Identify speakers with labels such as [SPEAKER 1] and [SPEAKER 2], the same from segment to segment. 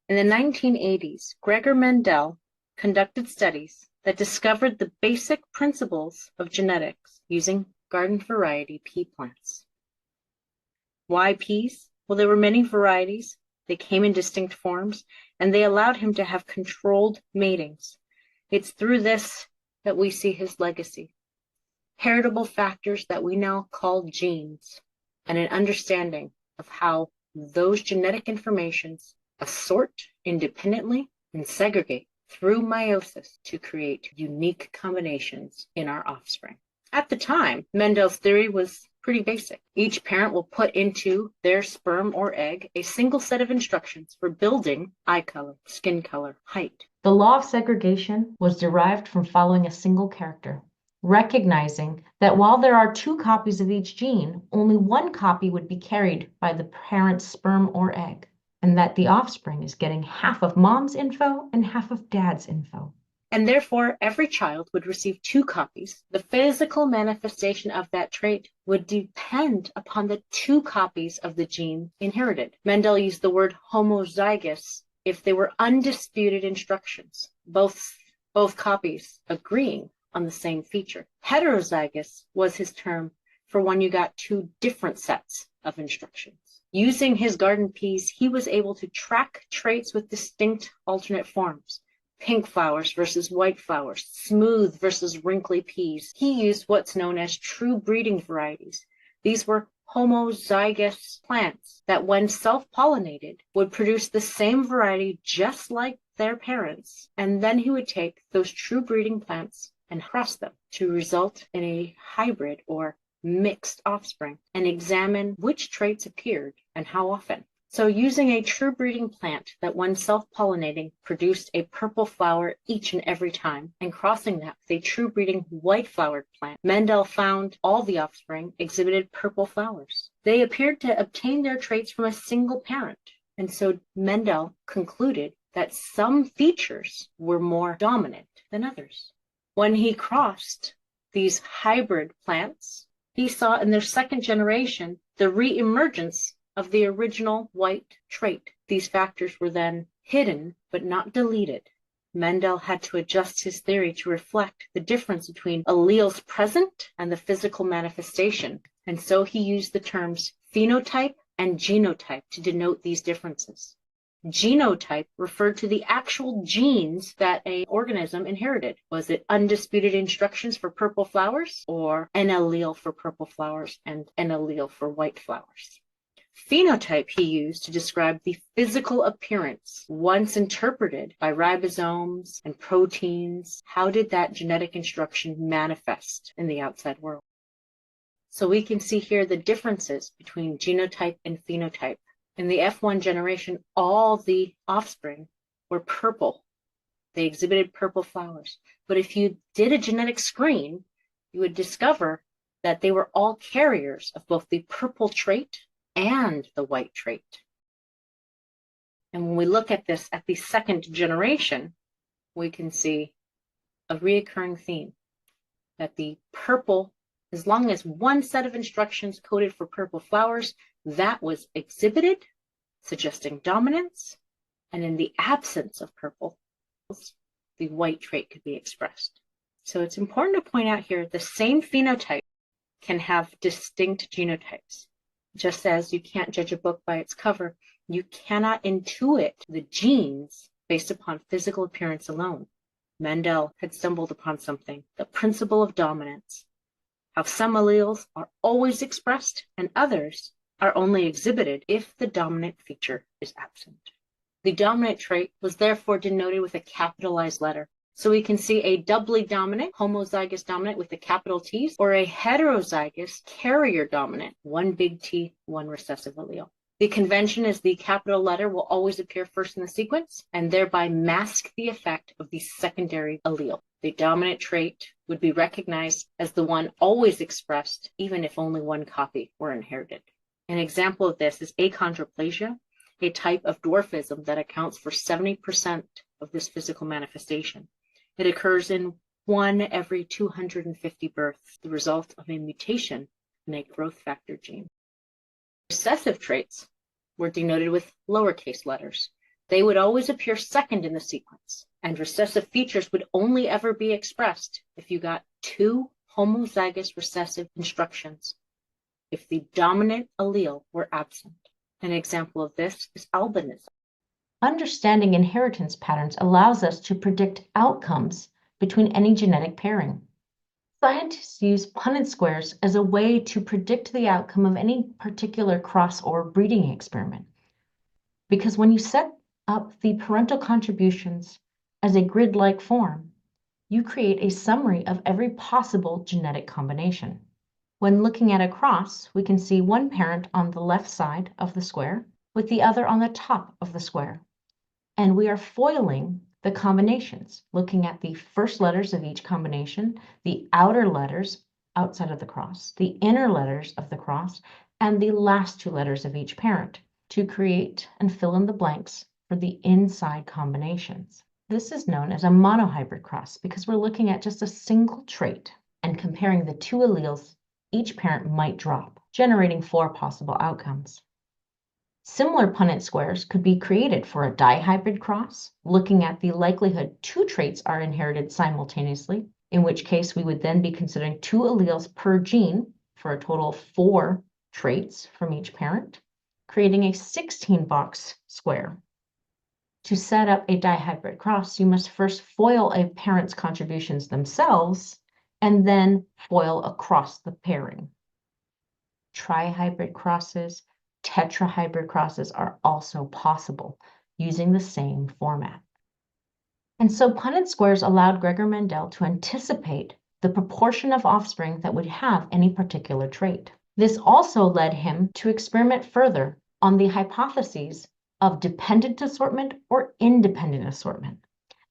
[SPEAKER 1] In the 1980s, Gregor Mendel conducted studies that discovered the basic principles of genetics using garden variety pea plants. Why peas? Well, there were many varieties. They came in distinct forms, and they allowed him to have controlled matings. It's through this that we see his legacy. Heritable factors that we now call genes, and an understanding of how those genetic informations assort independently and segregate through meiosis to create unique combinations in our offspring. At the time, Mendel's theory was pretty basic. Each parent will put into their sperm or egg a single set of instructions for building eye color, skin color, height.
[SPEAKER 2] The law of segregation was derived from following a single character, recognizing that while there are 2 copies of each gene, only 1 copy would be carried by the parent's sperm or egg, and that the offspring is getting half of mom's info and half of dad's info.
[SPEAKER 1] And therefore, every child would receive 2 copies. The physical manifestation of that trait would depend upon the 2 copies of the gene inherited. Mendel used the word homozygous if they were undisputed instructions, both copies agreeing on the same feature. Heterozygous was his term for when you got 2 different sets of instructions. Using his garden peas, he was able to track traits with distinct alternate forms. Pink flowers versus white flowers, smooth versus wrinkly peas. He used what's known as true breeding varieties. These were homozygous plants that, when self-pollinated, would produce the same variety just like their parents. And then he would take those true breeding plants and cross them to result in a hybrid or mixed offspring and examine which traits appeared and how often. So using a true breeding plant that, when self-pollinating, produced a purple flower each and every time, and crossing that with a true breeding white-flowered plant, Mendel found all the offspring exhibited purple flowers. They appeared to obtain their traits from a single parent, and so Mendel concluded that some features were more dominant than others. When he crossed these hybrid plants, he saw in their second generation the re-emergence of the original white trait. These factors were then hidden but not deleted. Mendel had to adjust his theory to reflect the difference between alleles present and the physical manifestation, and so he used the terms phenotype and genotype to denote these differences. Genotype referred to the actual genes that an organism inherited. Was it undisputed instructions for purple flowers, or an allele for purple flowers and an allele for white flowers? Phenotype he used to describe the physical appearance once interpreted by ribosomes and proteins. How did that genetic instruction manifest in the outside world? So we can see here the differences between genotype and phenotype. In the F1 generation, all the offspring were purple. They exhibited purple flowers. But if you did a genetic screen, you would discover that they were all carriers of both the purple trait and the white trait. And when we look at this at the second generation, we can see a recurring theme that the purple, as long as one set of instructions coded for purple flowers, that was exhibited, suggesting dominance, and in the absence of purple, the white trait could be expressed. So it's important to point out here the same phenotype can have distinct genotypes. Just as you can't judge a book by its cover, you cannot intuit the genes based upon physical appearance alone. Mendel had stumbled upon something, the principle of dominance, how some alleles are always expressed and others are only exhibited if the dominant feature is absent. The dominant trait was therefore denoted with a capitalized letter. So we can see a doubly dominant, homozygous dominant with the capital T's, or a heterozygous carrier dominant, one big T, one recessive allele. The convention is the capital letter will always appear first in the sequence and thereby mask the effect of the secondary allele. The dominant trait would be recognized as the one always expressed, even if only one copy were inherited. An example of this is achondroplasia, a type of dwarfism that accounts for 70% of this physical manifestation. It occurs in 1 every 250 births, the result of a mutation in a growth factor gene. Recessive traits were denoted with lowercase letters. They would always appear second in the sequence, and recessive features would only ever be expressed if you got two homozygous recessive instructions, if the dominant allele were absent. An example of this is albinism.
[SPEAKER 2] Understanding inheritance patterns allows us to predict outcomes between any genetic pairing. Scientists use Punnett squares as a way to predict the outcome of any particular cross or breeding experiment. Because when you set up the parental contributions as a grid-like form, you create a summary of every possible genetic combination. When looking at a cross, we can see one parent on the left side of the square with the other on the top of the square. And we are foiling the combinations, looking at the first letters of each combination, the outer letters outside of the cross, the inner letters of the cross, and the last two letters of each parent to create and fill in the blanks for the inside combinations. This is known as a monohybrid cross because we're looking at just a single trait and comparing the two alleles each parent might drop, generating 4 possible outcomes. Similar Punnett squares could be created for a dihybrid cross, looking at the likelihood 2 traits are inherited simultaneously, in which case we would then be considering 2 alleles per gene for a total of 4 traits from each parent, creating a 16-box square. To set up a dihybrid cross, you must first FOIL a parent's contributions themselves and then FOIL across the pairing. Trihybrid crosses, tetrahybrid crosses are also possible using the same format. And so Punnett squares allowed Gregor Mendel to anticipate the proportion of offspring that would have any particular trait. This also led him to experiment further on the hypotheses of dependent assortment or independent assortment.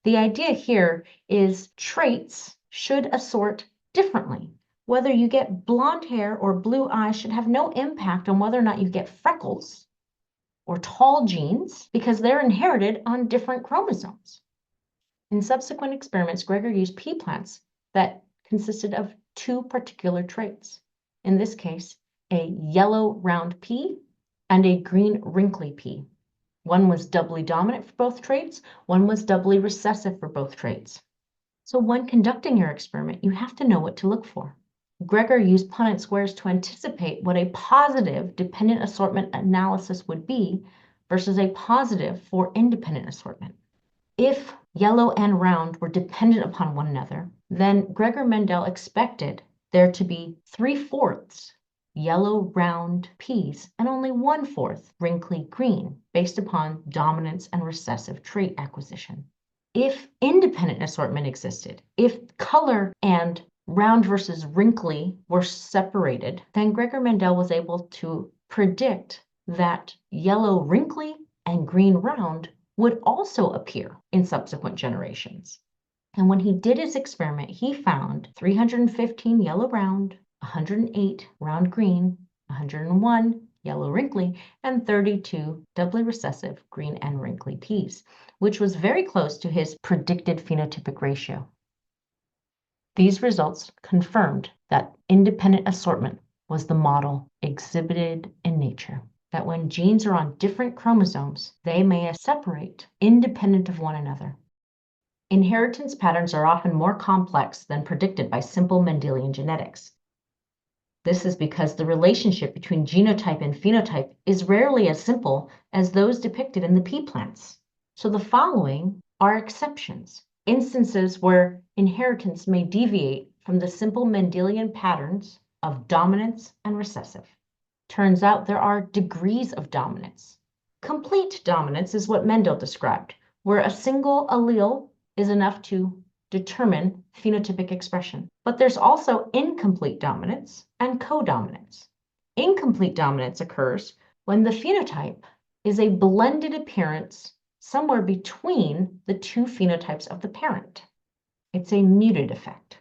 [SPEAKER 2] The idea here is traits should assort differently. Whether you get blonde hair or blue eyes should have no impact on whether or not you get freckles or tall genes because they're inherited on different chromosomes. In subsequent experiments, Gregor used pea plants that consisted of 2 particular traits. In this case, a yellow round pea and a green wrinkly pea. One was doubly dominant for both traits, one was doubly recessive for both traits. So when conducting your experiment, you have to know what to look for. Gregor used Punnett squares to anticipate what a positive dependent assortment analysis would be versus a positive for independent assortment. If yellow and round were dependent upon one another, then Gregor Mendel expected there to be 3/4 yellow round peas and only 1/4 wrinkly green based upon dominance and recessive trait acquisition. If independent assortment existed, if color and round versus wrinkly were separated, then Gregor Mendel was able to predict that yellow wrinkly and green round would also appear in subsequent generations. And when he did his experiment, he found 315 yellow round, 108 round green, 101 yellow wrinkly, and 32 doubly recessive green and wrinkly peas, which was very close to his predicted phenotypic ratio. These results confirmed that independent assortment was the model exhibited in nature, that when genes are on different chromosomes, they may separate independent of one another. Inheritance patterns are often more complex than predicted by simple Mendelian genetics. This is because the relationship between genotype and phenotype is rarely as simple as those depicted in the pea plants. So the following are exceptions, instances where inheritance may deviate from the simple Mendelian patterns of dominance and recessive. Turns out there are degrees of dominance. Complete dominance is what Mendel described, where a single allele is enough to determine phenotypic expression. But there's also incomplete dominance and codominance. Incomplete dominance occurs when the phenotype is a blended appearance somewhere between the 2 phenotypes of the parent. It's a muted effect.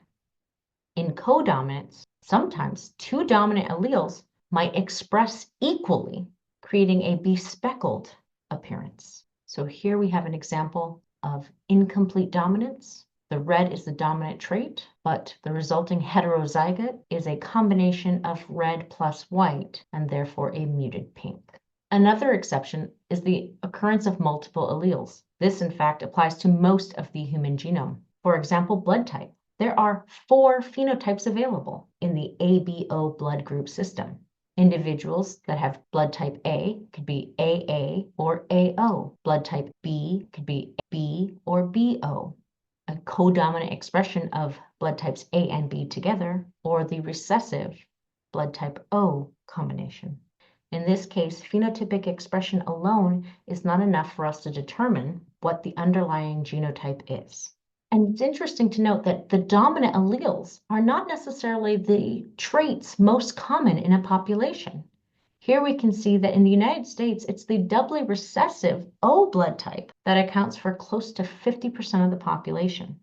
[SPEAKER 2] In codominance, sometimes 2 dominant alleles might express equally, creating a bespeckled appearance. So here we have an example of incomplete dominance. The red is the dominant trait, but the resulting heterozygote is a combination of red plus white, and therefore a muted pink. Another exception is the occurrence of multiple alleles. This, in fact, applies to most of the human genome. For example, blood type. There are 4 phenotypes available in the ABO blood group system. Individuals that have blood type A could be AA or AO. Blood type B could be B or BO. A codominant expression of blood types A and B together, or the recessive blood type O combination. In this case, phenotypic expression alone is not enough for us to determine what the underlying genotype is. And it's interesting to note that the dominant alleles are not necessarily the traits most common in a population. Here we can see that in the United States, it's the doubly recessive O blood type that accounts for close to 50% of the population.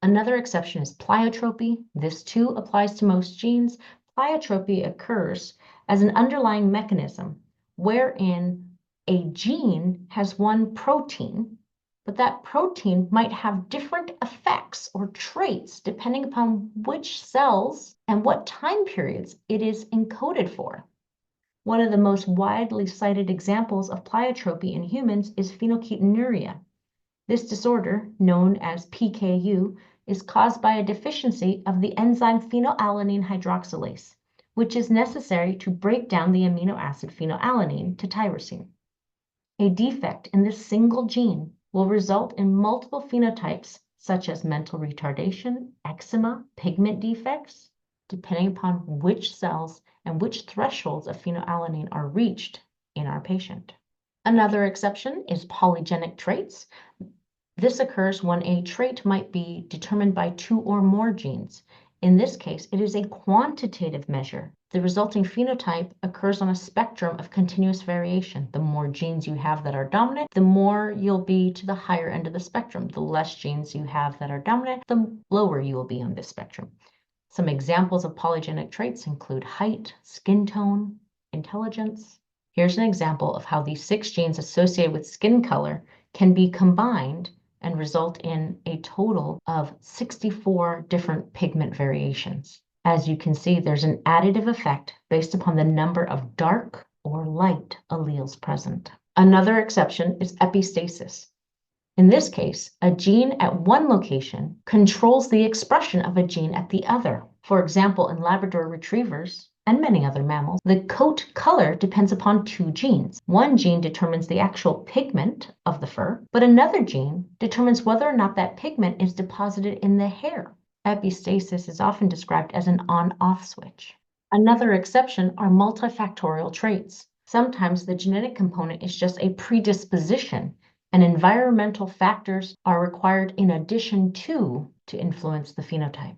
[SPEAKER 2] Another exception is pleiotropy. This too applies to most genes. Pleiotropy occurs as an underlying mechanism wherein a gene has one protein, but that protein might have different effects or traits depending upon which cells and what time periods it is encoded for. One of the most widely cited examples of pleiotropy in humans is phenylketonuria. This disorder, known as PKU, is caused by a deficiency of the enzyme phenylalanine hydroxylase, which is necessary to break down the amino acid phenylalanine to tyrosine. A defect in this single gene will result in multiple phenotypes such as mental retardation, eczema, pigment defects, depending upon which cells and which thresholds of phenylalanine are reached in our patient. Another exception is polygenic traits. This occurs when a trait might be determined by 2 or more genes. In this case, it is a quantitative measure. The resulting phenotype occurs on a spectrum of continuous variation. The more genes you have that are dominant, the more you'll be to the higher end of the spectrum. The less genes you have that are dominant, the lower you will be on this spectrum. Some examples of polygenic traits include height, skin tone, intelligence. Here's an example of how these 6 genes associated with skin color can be combined and result in a total of 64 different pigment variations. As you can see, there's an additive effect based upon the number of dark or light alleles present. Another exception is epistasis. In this case, a gene at one location controls the expression of a gene at the other. For example, in Labrador retrievers and many other mammals, the coat color depends upon 2 genes. One gene determines the actual pigment of the fur, but another gene determines whether or not that pigment is deposited in the hair. Epistasis is often described as an on-off switch. Another exception are multifactorial traits. Sometimes the genetic component is just a predisposition, and environmental factors are required in addition to influence the phenotype.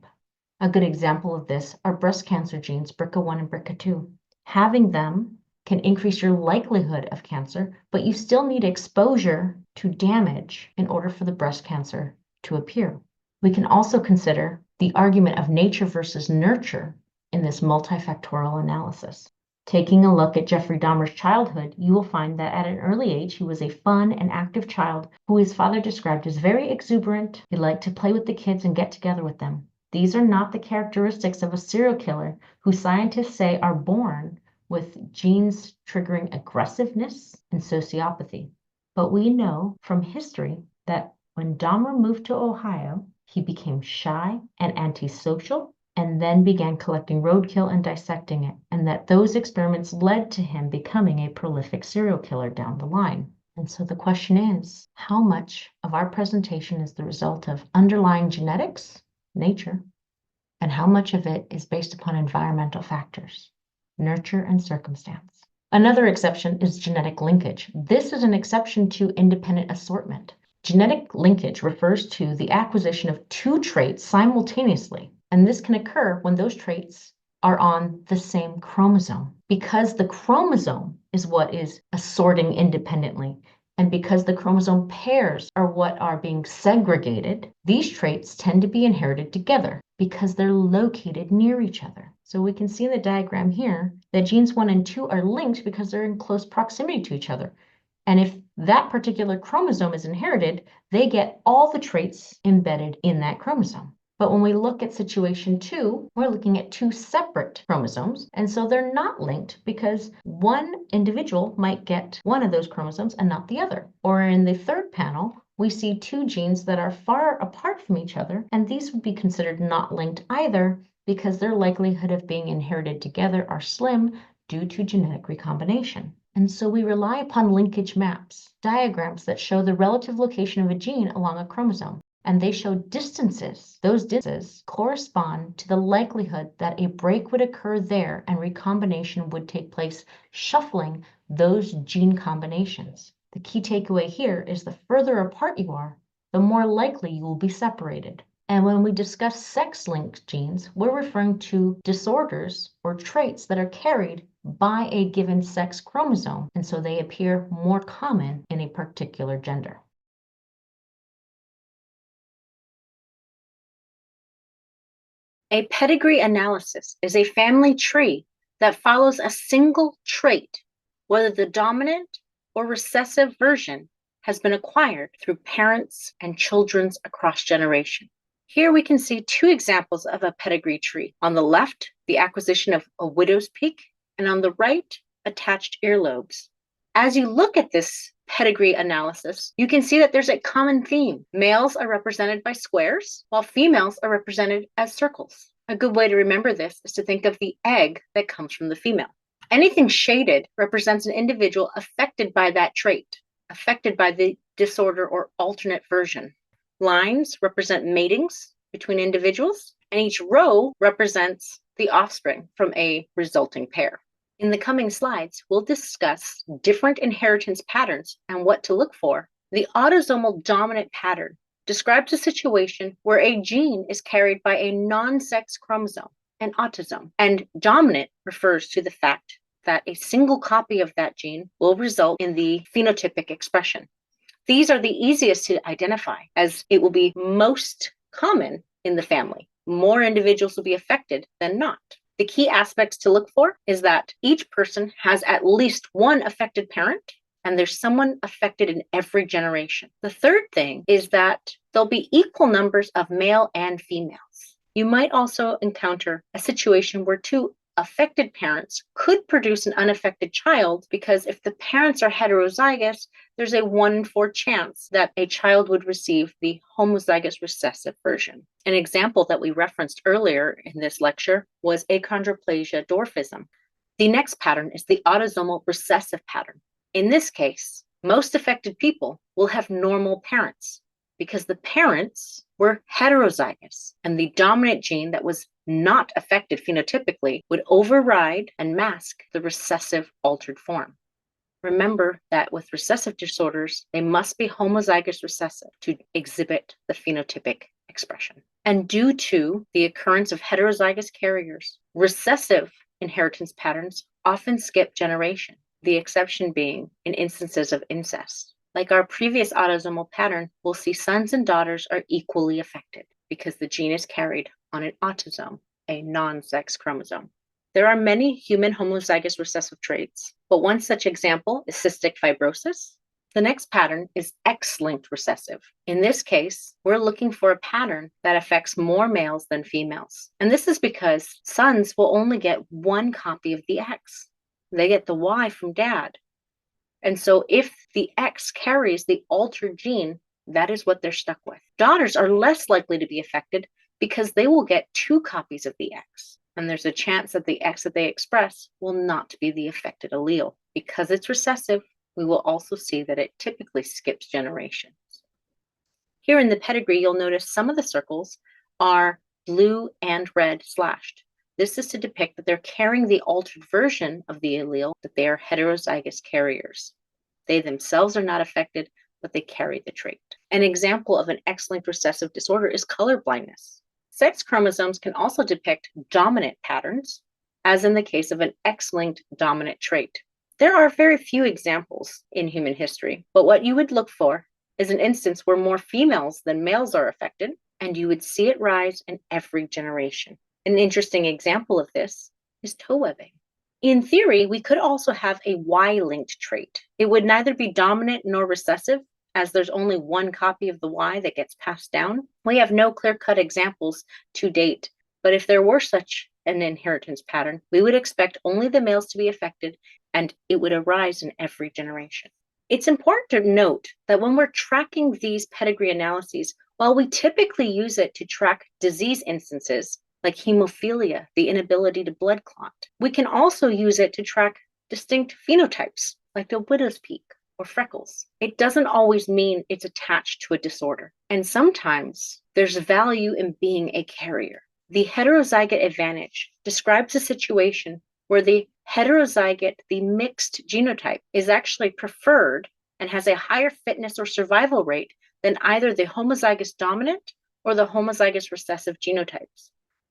[SPEAKER 2] A good example of this are breast cancer genes BRCA1 and BRCA2. Having them can increase your likelihood of cancer, but you still need exposure to damage in order for the breast cancer to appear. We can also consider the argument of nature versus nurture in this multifactorial analysis. Taking a look at Jeffrey Dahmer's childhood, you will find that at an early age, he was a fun and active child who his father described as very exuberant. He liked to play with the kids and get together with them. These are not the characteristics of a serial killer who scientists say are born with genes triggering aggressiveness and sociopathy. But we know from history that when Dahmer moved to Ohio, he became shy and antisocial and then began collecting roadkill and dissecting it, and that those experiments led to him becoming a prolific serial killer down the line. And so the question is, how much of our presentation is the result of underlying genetics, nature, and how much of it is based upon environmental factors, nurture and circumstance? Another exception is genetic linkage. This is an exception to independent assortment. Genetic linkage refers to the acquisition of 2 traits simultaneously, and this can occur when those traits are on the same chromosome. Because the chromosome is what is assorting independently, and because the chromosome pairs are what are being segregated, these traits tend to be inherited together because they're located near each other. So we can see in the diagram here that genes 1 and 2 are linked because they're in close proximity to each other. And if that particular chromosome is inherited, they get all the traits embedded in that chromosome. But when we look at situation 2, we're looking at 2 separate chromosomes, and so they're not linked because one individual might get one of those chromosomes and not the other. Or in the third panel, we see 2 genes that are far apart from each other, and these would be considered not linked either because their likelihood of being inherited together are slim due to genetic recombination. And so we rely upon linkage maps, diagrams that show the relative location of a gene along a chromosome. And they show distances. Those distances correspond to the likelihood that a break would occur there and recombination would take place, shuffling those gene combinations. The key takeaway here is the further apart you are, the more likely you will be separated. And when we discuss sex-linked genes, we're referring to disorders or traits that are carried by a given sex chromosome, and so they appear more common in a particular gender.
[SPEAKER 1] A pedigree analysis is a family tree that follows a single trait, whether the dominant or recessive version has been acquired through parents and children's across generation. Here we can see 2 examples of a pedigree tree. On the left, the acquisition of a widow's peak, and on the right, attached earlobes. As you look at this pedigree analysis, you can see that there's a common theme. Males are represented by squares, while females are represented as circles. A good way to remember this is to think of the egg that comes from the female. Anything shaded represents an individual affected by that trait, affected by the disorder or alternate version. Lines represent matings between individuals, and each row represents the offspring from a resulting pair. In the coming slides, we'll discuss different inheritance patterns and what to look for. The autosomal dominant pattern describes a situation where a gene is carried by a non-sex chromosome, an autosome, and dominant refers to the fact that a single copy of that gene will result in the phenotypic expression. These are the easiest to identify as it will be most common in the family. More individuals will be affected than not. The key aspects to look for is that each person has at least one affected parent, and there's someone affected in every generation. The third thing is that there'll be equal numbers of male and females. You might also encounter a situation where 2 affected parents could produce an unaffected child, because if the parents are heterozygous, there's a 1 in 4 chance that a child would receive the homozygous recessive version. An example that we referenced earlier in this lecture was achondroplasia dwarfism. The next pattern is the autosomal recessive pattern. In this case, most affected people will have normal parents because the parents were heterozygous, and the dominant gene that was not affected phenotypically would override and mask the recessive altered form. Remember that with recessive disorders, they must be homozygous recessive to exhibit the phenotypic expression. And due to the occurrence of heterozygous carriers, recessive inheritance patterns often skip generation, the exception being in instances of incest. Like our previous autosomal pattern, we'll see sons and daughters are equally affected because the gene is carried on an autosome, a non-sex chromosome. There are many human homozygous recessive traits, but one such example is cystic fibrosis. The next pattern is X-linked recessive. In this case, we're looking for a pattern that affects more males than females. And this is because sons will only get 1 copy of the X. They get the Y from dad. And so if the X carries the altered gene, that is what they're stuck with. Daughters are less likely to be affected because they will get 2 copies of the X. And there's a chance that the X that they express will not be the affected allele. Because it's recessive, we will also see that it typically skips generations. Here in the pedigree, you'll notice some of the circles are blue and red slashed. This is to depict that they're carrying the altered version of the allele, that they are heterozygous carriers. They themselves are not affected, but they carry the trait. An example of an X-linked recessive disorder is color blindness. Sex chromosomes can also depict dominant patterns, as in the case of an X-linked dominant trait. There are very few examples in human history, but what you would look for is an instance where more females than males are affected, and you would see it rise in every generation. An interesting example of this is toe webbing. In theory, we could also have a Y-linked trait. It would neither be dominant nor recessive, as there's only one copy of the Y that gets passed down, we have no clear-cut examples to date. But if there were such an inheritance pattern, we would expect only the males to be affected, and it would arise in every generation. It's important to note that when we're tracking these pedigree analyses, while we typically use it to track disease instances like hemophilia, the inability to blood clot, we can also use it to track distinct phenotypes like the widow's peak or freckles. It doesn't always mean it's attached to a disorder. And sometimes there's value in being a carrier. The heterozygote advantage describes a situation where the heterozygote, the mixed genotype, is actually preferred and has a higher fitness or survival rate than either the homozygous dominant or the homozygous recessive genotypes.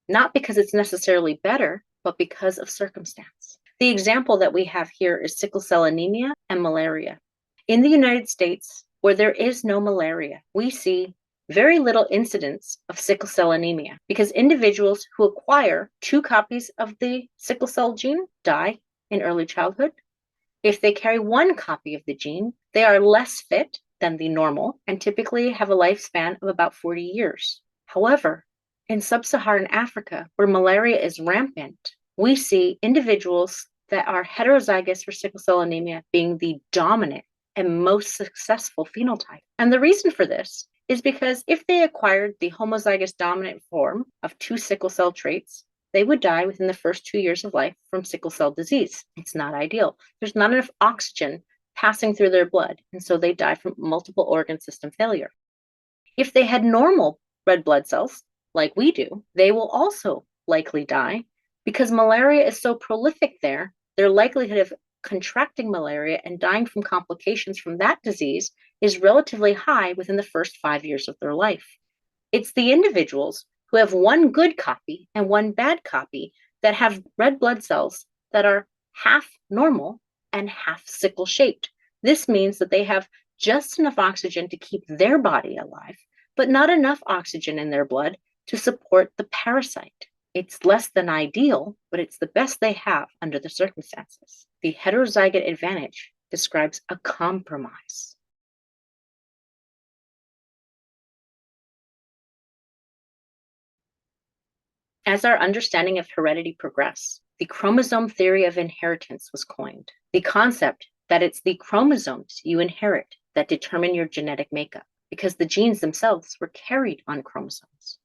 [SPEAKER 1] Not because it's necessarily better, but because of circumstance. The example that we have here is sickle cell anemia and malaria. In the United States, where there is no malaria, we see very little incidence of sickle cell anemia because individuals who acquire 2 copies of the sickle cell gene die in early childhood. If they carry 1 copy of the gene, they are less fit than the normal and typically have a lifespan of about 40 years. However, in sub-Saharan Africa, where malaria is rampant, we see individuals that are heterozygous for sickle cell anemia being the dominant and most successful phenotype. And the reason for this is because if they acquired the homozygous dominant form of 2 sickle cell traits, they would die within the first 2 years of life from sickle cell disease. It's not ideal. There's not enough oxygen passing through their blood, and so they die from multiple organ system failure. If they had normal red blood cells, like we do, they will also likely die because malaria is so prolific there, their likelihood of contracting malaria and dying from complications from that disease is relatively high within the first 5 years of their life. It's the individuals who have 1 good copy and 1 bad copy that have red blood cells that are half normal and half sickle shaped. This means that they have just enough oxygen to keep their body alive, but not enough oxygen in their blood to support the parasite. It's less than ideal, but it's the best they have under the circumstances. The heterozygote advantage describes a compromise. As our understanding of heredity progressed, the chromosome theory of inheritance was coined. The concept that it's the chromosomes you inherit that determine your genetic makeup, because the genes themselves were carried on chromosomes.